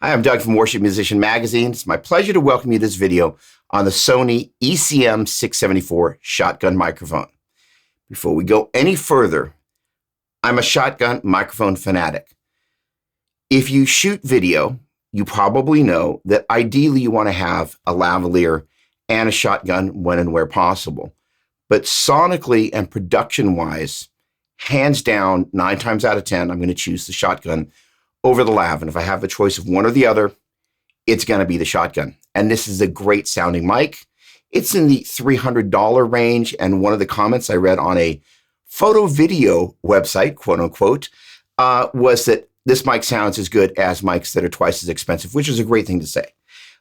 Hi, I'm Doug from Worship Musician Magazine. It's my pleasure to welcome you to this video on the SONY ECM-674 shotgun microphone. Before we go any further, I'm a shotgun microphone fanatic. If you shoot video, you probably know that ideally you want to have a lavalier and a shotgun when and where possible. But sonically and production-wise, hands down, 9 times out of 10, I'm going to choose the shotgun over the lav. And if I have the choice of one or the other, it's going to be the shotgun. And this is a great sounding mic. It's in the $300 range. And one of the comments I read on a photo video website, quote unquote, was that this mic sounds as good as mics that are twice as expensive, which is a great thing to say.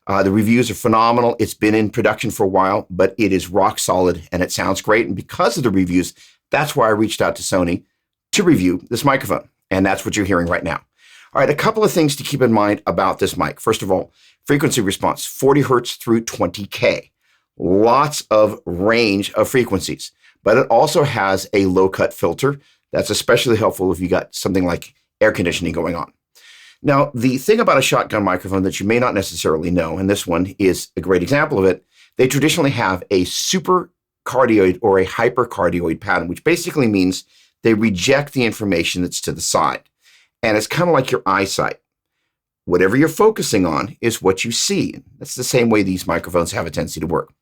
The reviews are phenomenal. It's been in production for a while, but it is rock solid and it sounds great. And because of the reviews, that's why I reached out to SONY to review this microphone. And that's what you're hearing right now. All right, a couple of things to keep in mind about this mic. First of all, frequency response, 40 hertz through 20K. Lots of range of frequencies, but it also has a low-cut filter. That's especially helpful if you got something like air conditioning going on. Now, the thing about a shotgun microphone that you may not necessarily know, and this one is a great example of it, they traditionally have a supercardioid or a hypercardioid pattern, which basically means they reject the information that's to the side. And it's kind of like your eyesight. Whatever you're focusing on is what you see. That's the same way these microphones have a tendency to work.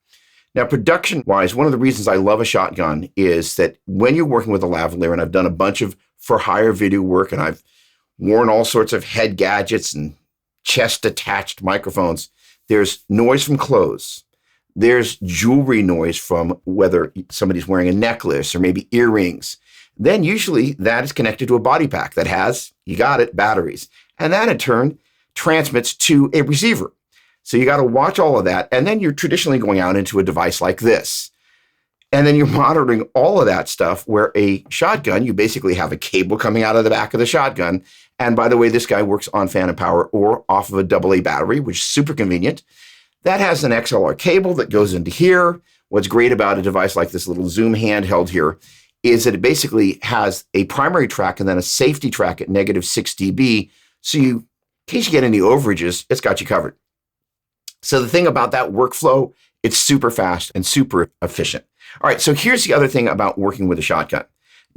Now, production-wise, one of the reasons I love a shotgun is that when you're working with a lavalier, and I've done a bunch of for-hire video work, and I've worn all sorts of head gadgets and chest-attached microphones, there's noise from clothes. There's jewelry noise from whether somebody's wearing a necklace or maybe earrings. Then usually that is connected to a body pack that has, you got it, batteries. And that in turn transmits to a receiver. So you got to watch all of that. And then you're traditionally going out into a device like this. And then you're monitoring all of that stuff where a shotgun, you basically have a cable coming out of the back of the shotgun. And by the way, this guy works on phantom power or off of a AA battery, which is super convenient. That has an XLR cable that goes into here. What's great about a device like this little Zoom handheld here is that it basically has a primary track and then a safety track at -6 dB. So in case you get any overages, it's got you covered. So the thing about that workflow, it's super fast and super efficient. All right, so here's the other thing about working with a shotgun.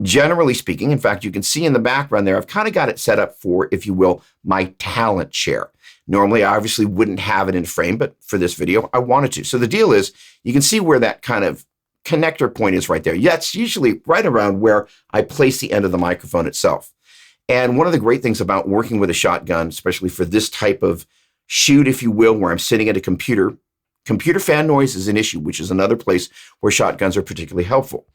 Generally speaking, in fact, you can see in the background there, I've kind of got it set up for, if you will, my talent share. Normally, I obviously wouldn't have it in frame, but for this video, I wanted to. So the deal is, you can see where that kind of connector point is right there. Yeah, it's usually right around where I place the end of the microphone itself. And one of the great things about working with a shotgun, especially for this type of shoot, if you will, where I'm sitting at a computer fan noise is an issue, which is another place where shotguns are particularly helpful.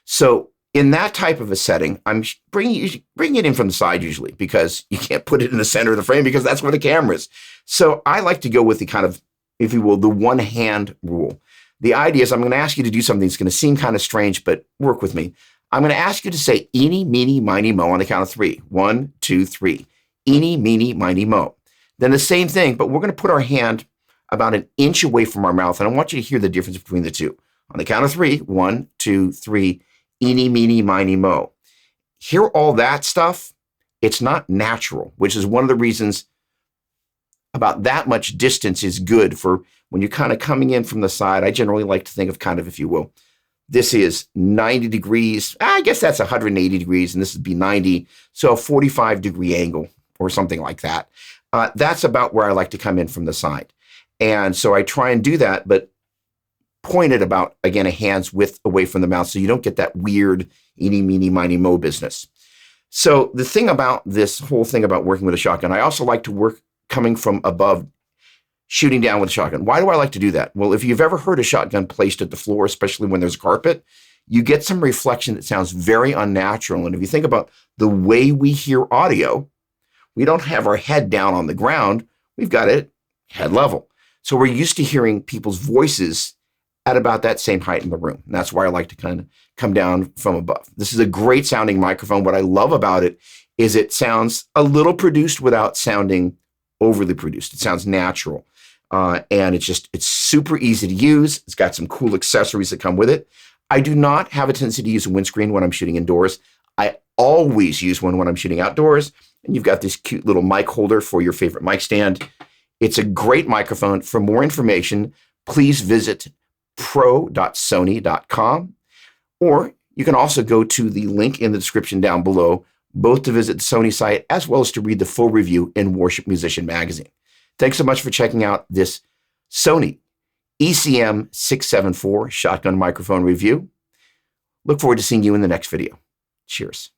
So in that type of a setting, I'm bringing it in from the side usually because you can't put it in the center of the frame because that's where the camera is. So I like to go with the kind of, if you will, the one hand rule. The idea is I'm going to ask you to do something that's going to seem kind of strange, but work with me. I'm going to ask you to say eeny, meeny, miny, mo on the count of 3. 1, 2, 3. Eeny, meeny, miny, mo. Then the same thing, but we're going to put our hand about an inch away from our mouth, and I want you to hear the difference between the two. On the count of 3, 1, 2, 3. Eeny, meeny, miny, mo. Hear all that stuff? It's not natural, which is one of the reasons about that much distance is good for when you're kind of coming in from the side. I generally like to think of kind of, if you will, this is 90 degrees. I guess that's 180 degrees, and this would be 90. So a 45-degree angle or something like that. That's about where I like to come in from the side. And so I try and do that, but point it about, again, a hand's width away from the mouth so you don't get that weird eeny, meeny, miny, mo business. So the thing about this whole thing about working with a shotgun, I also like to work coming from above, shooting down with a shotgun. Why do I like to do that? Well, if you've ever heard a shotgun placed at the floor, especially when there's carpet, you get some reflection that sounds very unnatural. And if you think about the way we hear audio, we don't have our head down on the ground. We've got it head level. So we're used to hearing people's voices at about that same height in the room. And that's why I like to kind of come down from above. This is a great sounding microphone. What I love about it is it sounds a little produced without sounding overly produced. It sounds natural. And it's super easy to use. It's got some cool accessories that come with it. I do not have a tendency to use a windscreen when I'm shooting indoors. I always use one when I'm shooting outdoors. And you've got this cute little mic holder for your favorite mic stand. It's a great microphone. For more information, please visit pro.sony.com, or you can also go to the link in the description down below, both to visit the Sony site as well as to read the full review in Worship Musician magazine. Thanks so much for checking out this Sony ECM-674 shotgun microphone review. Look forward to seeing you in the next video. Cheers.